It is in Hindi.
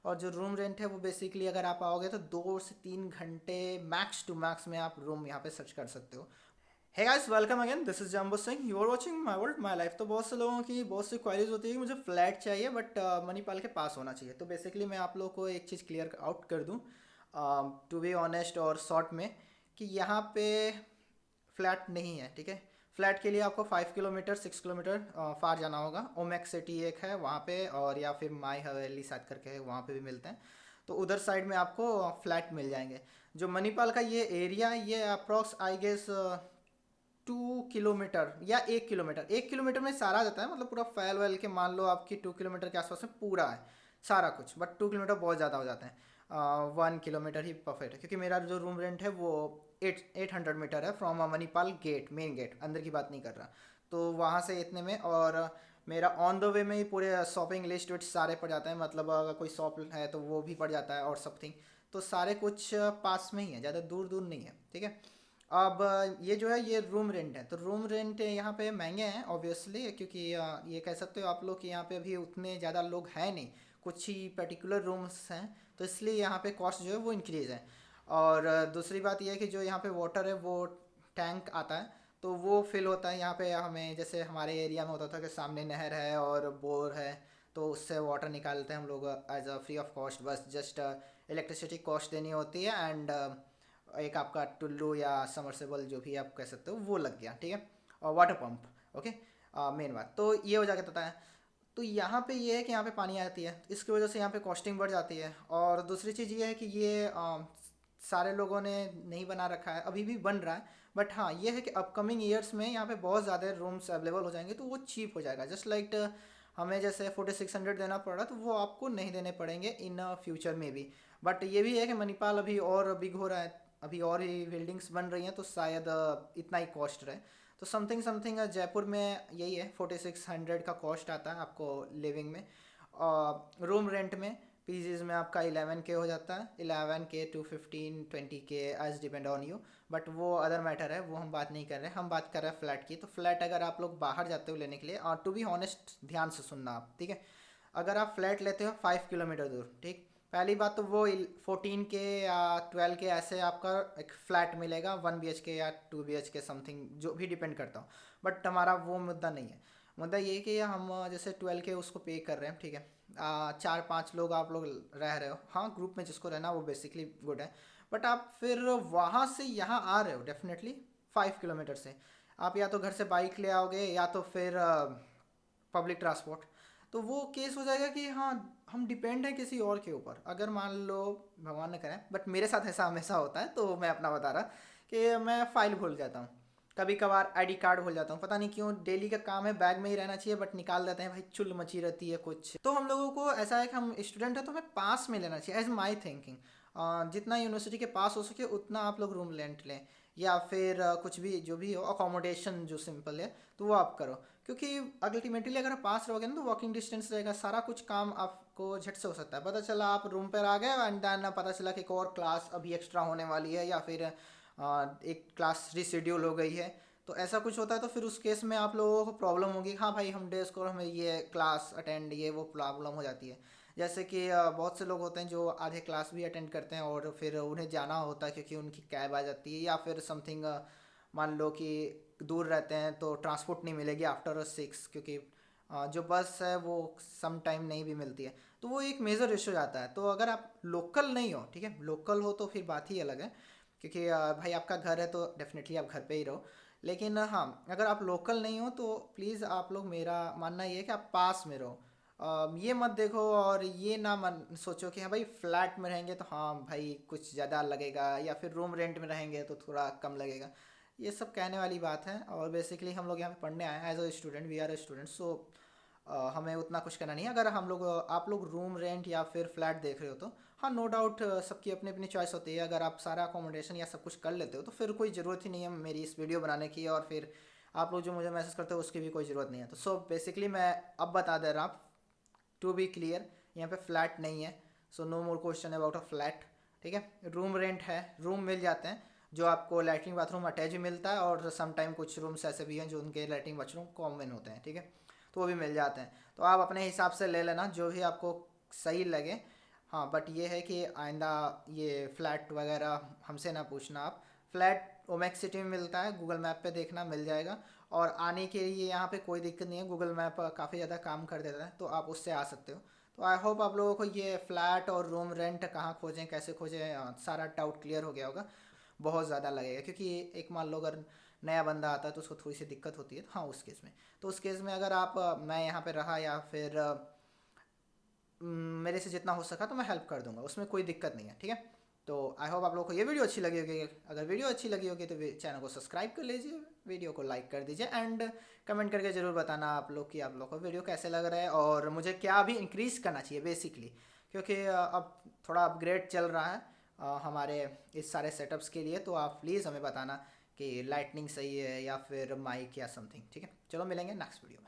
और जो रूम रेंट है वो बेसिकली अगर आप आओगे तो 2 से 3 घंटे मैक्स टू मैक्स में आप रूम यहाँ पे सर्च कर सकते हो। Hey guys, welcome again, this is Jumbo Singh, you are watching my world my life. तो बहुत से लोगों की बहुत सी क्वारीज होती है कि मुझे फ्लैट चाहिए बट मणिपाल के पास होना चाहिए। तो बेसिकली मैं आप लोगों को एक चीज़ क्लियर आउट कर दूं, टू बी ऑनेस्ट और शॉर्ट में, कि यहाँ पे फ्लैट नहीं है, ठीक है। फ्लैट के लिए आपको 5 किलोमीटर 6 किलोमीटर फार जाना होगा। ओमेक सिटी एक है वहाँ पे, और या फिर माई हवेली साइड करके है, वहाँ पे भी मिलते हैं। तो उधर साइड में आपको फ्लैट मिल जाएंगे। जो मणिपाल का ये एरिया, ये अप्रॉक्स आई गेस 2 किलोमीटर या 1 किलोमीटर, 1 किलोमीटर में सारा आ जाता है। मतलब पूरा फैल वैल के मान लो आपकी 2 किलोमीटर के आसपास में पूरा है सारा कुछ, बट 2 किलोमीटर बहुत ज़्यादा हो जाता है। 1 किलोमीटर ही परफेक्ट है, क्योंकि मेरा जो रूम रेंट है वो 800 मीटर है from Manipal gate, main gate, अंदर की बात नहीं कर रहा। तो वहाँ से इतने में, और मेरा ऑन द वे में ही पूरे शॉपिंग लिस्ट विस्ट सारे पड़ जाते हैं। मतलब अगर कोई शॉप है तो वो भी पड़ जाता है और समथिंग। तो सारे कुछ पास में ही है, ज़्यादा दूर दूर नहीं है, ठीक है। अब ये जो है ये रूम रेंट है। तो रूम रेंट यहाँ पे महंगे हैं ऑब्वियसली, क्योंकि ये कह सकते हो आप लोग कि यहाँ पे अभी उतने ज़्यादा लोग हैं नहीं, कुछ ही पर्टिकुलर रूम्स हैं। तो इसलिए यहाँ पे कॉस्ट जो है वो इंक्रीज़ है। और दूसरी बात यह है कि जो यहाँ पे वाटर है वो टैंक आता है, तो वो फिल होता है यहाँ पे। हमें जैसे हमारे एरिया में होता था कि सामने नहर है और बोर है, तो उससे वाटर निकालते हैं हम लोग as a free of cost. बस जस्ट इलेक्ट्रिसिटी कॉस्ट देनी होती है, एंड एक आपका टुल्लू या समरसेबल जो भी आप कह सकते हो वो लग गया, ठीक है। और वाटर पंप, ओके। मेन बात तो ये हो जाके पता है। तो यहाँ पे ये है कि यहाँ पे पानी आती है, इसकी वजह से यहाँ पे कॉस्टिंग बढ़ जाती है। और दूसरी चीज़ ये है कि ये सारे लोगों ने नहीं बना रखा है, अभी भी बन रहा है। बट हाँ, ये है कि अपकमिंग ईयर्स में यहाँ पे बहुत ज़्यादा रूम्स अवेलेबल हो जाएंगे, तो वो चीप हो जाएगा। जस्ट लाइक हमें जैसे 4600 देना पड़ रहा, तो वो आपको नहीं देने पड़ेंगे इन फ्यूचर में भी। बट ये भी है कि मणिपाल अभी और बिग हो रहा है, अभी और ही बिल्डिंग्स बन रही हैं, तो शायद इतना ही कॉस्ट रहे। तो समथिंग समथिंग जयपुर में यही है, 4600 का कॉस्ट आता है आपको लिविंग में। रूम रेंट में पीजीज में आपका 11K हो जाता है, 11K to 15-20K as depend on you. But वो अदर मैटर है, वो हम बात नहीं कर रहे हैं। हम बात कर रहे हैं फ्लैट की। तो फ्लैट अगर आप लोग बाहर जाते हो लेने के लिए, और टू बी ऑनेस्ट, ध्यान से सुनना आप, ठीक है। अगर आप फ्लैट लेते हो 5 किलोमीटर दूर, ठीक, पहली बात तो वो 14K या 12K ऐसे आपका एक फ्लैट मिलेगा, 1 BHK या 2 BHK समथिंग, जो भी डिपेंड करता हूँ। बट हमारा वो मुद्दा नहीं है। मुद्दा ये है कि हम जैसे 12K उसको पे कर रहे हैं, ठीक है। 4-5 लोग आप लोग रह रहे हो, हाँ, ग्रुप में जिसको रहना वो बेसिकली गुड है। बट आप फिर वहाँ से यहाँ आ रहे हो डेफिनेटली 5 किलोमीटर से, आप या तो घर से बाइक ले आओगे या तो फिर पब्लिक ट्रांसपोर्ट। तो वो केस हो जाएगा कि हाँ, हम डिपेंड हैं किसी और के ऊपर। अगर मान लो, भगवान न करे, बट मेरे साथ ऐसा हमेशा होता है, तो मैं अपना बता रहा कि मैं फाइल भूल जाता हूँ, कभी कभार आईडी कार्ड भूल जाता हूँ, पता नहीं क्यों। डेली का काम है, बैग में ही रहना चाहिए, बट निकाल देते हैं भाई, चुल मची रहती है कुछ। तो हम लोगों को ऐसा है कि हम स्टूडेंट हैं तो हमें पास में लेना चाहिए, एज माई थिंकिंग। जितना यूनिवर्सिटी के पास हो सके उतना आप लोग रूम रेंट लें, या फिर कुछ भी जो भी हो, अकोमोडेशन जो सिंपल है तो वो आप करो। क्योंकि अल्टीमेटली अगर आप पास रहोगे ना तो वॉकिंग डिस्टेंस रहेगा, सारा कुछ काम आपको झट से हो सकता है। पता चला आप रूम पर आ गए एंड देन पता चला कि एक और क्लास अभी एक्स्ट्रा होने वाली है, या फिर एक क्लास रिशेड्यूल हो गई है। तो ऐसा कुछ होता है, तो फिर उस केस में आप लोगों को प्रॉब्लम होगी, हाँ भाई हम डे स्कॉलर, हमें ये क्लास अटेंड, ये वो प्रॉब्लम हो जाती है। जैसे कि बहुत से लोग होते हैं जो आधे क्लास भी अटेंड करते हैं और फिर उन्हें जाना होता है क्योंकि उनकी कैब आ जाती है, या फिर समथिंग मान लो कि दूर रहते हैं तो ट्रांसपोर्ट नहीं मिलेगी आफ्टर 6, क्योंकि जो बस है वो सम टाइम नहीं भी मिलती है। तो वो एक मेजर इशू जाता है। तो अगर आप लोकल नहीं हो, ठीक है, लोकल हो तो फिर बात ही अलग है, क्योंकि भाई आपका घर है तो डेफिनेटली आप घर पे ही रहो। लेकिन हाँ, अगर आप लोकल नहीं हो तो प्लीज़ आप लोग, मेरा मानना ये है कि आप पास में रहो। ये मत देखो और ये ना मन सोचो कि हाँ भाई फ्लैट में रहेंगे तो हाँ भाई कुछ ज़्यादा लगेगा, या फिर रूम रेंट में रहेंगे तो थोड़ा कम लगेगा। ये सब कहने वाली बात है। और बेसिकली हम लोग यहाँ पे पढ़ने आए हैं as a student, we are a student, so हमें उतना कुछ करना नहीं है। अगर हम लोग, आप लोग रूम रेंट या फिर फ्लैट देख रहे हो तो हाँ, नो डाउट, सबकी अपनी अपनी चॉइस होती है। अगर आप सारा अकोमोडेशन या सब कुछ कर लेते हो तो फिर कोई ज़रूरत ही नहीं है मेरी इस वीडियो बनाने की, और फिर आप लोग जो मुझे मैसेज करते हो उसकी भी कोई ज़रूरत नहीं है। तो सो बेसिकली मैं अब बता दे रहा हूँ, टू बी क्लियर, यहाँ पे फ्लैट नहीं है। So no more question about a flat, ठीक है। रूम रेंट है, रूम मिल जाते हैं जो आपको लैट्रिन बाथरूम अटैच भी मिलता है, और समटाइम कुछ रूम्स ऐसे भी हैं जो उनके लैट्रिन बाथरूम कॉमन होते हैं, ठीक है। तो वो भी मिल जाते हैं। तो आप अपने हिसाब से ले लेना जो भी आपको सही लगे। हाँ बट ये है कि आइंदा ये फ्लैट वगैरह हमसे ना पूछना आप। फ्लैट ओमेक्स सिटी में मिलता है, गूगल मैप पे देखना मिल जाएगा। और आने के लिए यहाँ पे कोई दिक्कत नहीं है, गूगल मैप काफ़ी ज़्यादा काम कर देता है, तो आप उससे आ सकते हो। तो आई होप आप लोगों को ये फ्लैट और रूम रेंट कहाँ खोजें कैसे खोजें सारा डाउट क्लियर हो गया होगा। बहुत ज़्यादा लगेगा क्योंकि एक मान लो अगर नया बंदा आता है तो उसको थोड़ी सी दिक्कत होती है, हाँ उस केस में। तो उस केस में अगर आप मैं यहाँ पे रहा या फिर मेरे से जितना हो सका तो मैं हेल्प कर दूंगा, उसमें कोई दिक्कत नहीं है, ठीक है। तो आई होप आप लोगों को ये वीडियो अच्छी लगी होगी। अगर वीडियो अच्छी लगी होगी तो चैनल को सब्सक्राइब कर लीजिए, वीडियो को लाइक कर दीजिए एंड कमेंट करके ज़रूर बताना आप लोग कि आप लोग को वीडियो कैसे लग रहा है और मुझे क्या अभी इंक्रीज़ करना चाहिए बेसिकली। क्योंकि अब थोड़ा अपग्रेड चल रहा है हमारे इस सारे सेटअप्स के लिए, तो आप प्लीज़ हमें बताना कि लाइटनिंग सही है या फिर माइक या समथिंग, ठीक है। चलो मिलेंगे नेक्स्ट वीडियो में।